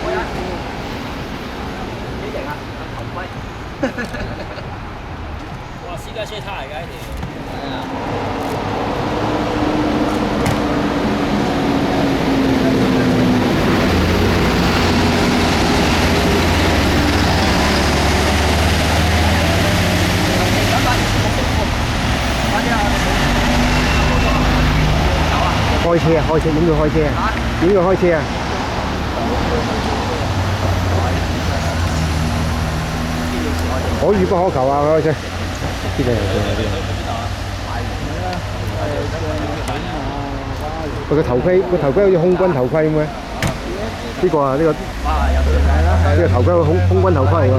我有幾型啊？頭盔。哇！私家車胎嚟㗎呢條。係啊。開車啊！開車，點要開車啊？點要開車啊？可遇不可求啊！開車，邊度有邊度？佢個頭盔，個頭盔好似空軍頭盔咁嘅。呢個啊，呢個呢個頭盔係空軍頭盔嚟㗎。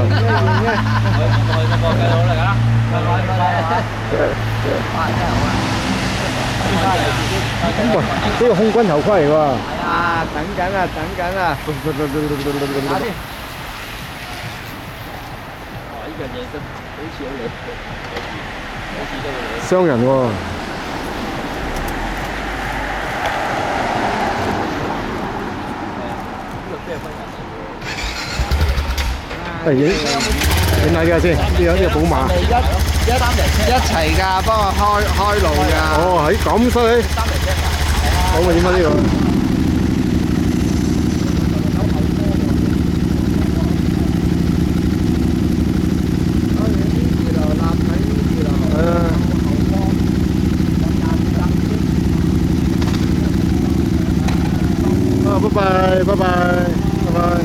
咁啊，呢個空軍頭盔嚟喎。係啊，等緊啊，等緊啊。打先。哇！呢樣嘢真好似好靚，好似都會雙人喎。嚟影下呢個先，呢個寶馬。一齊㗎，幫我開路㗎。哦，係咁犀利。好，我影翻呢個。拜拜，拜拜，拜拜。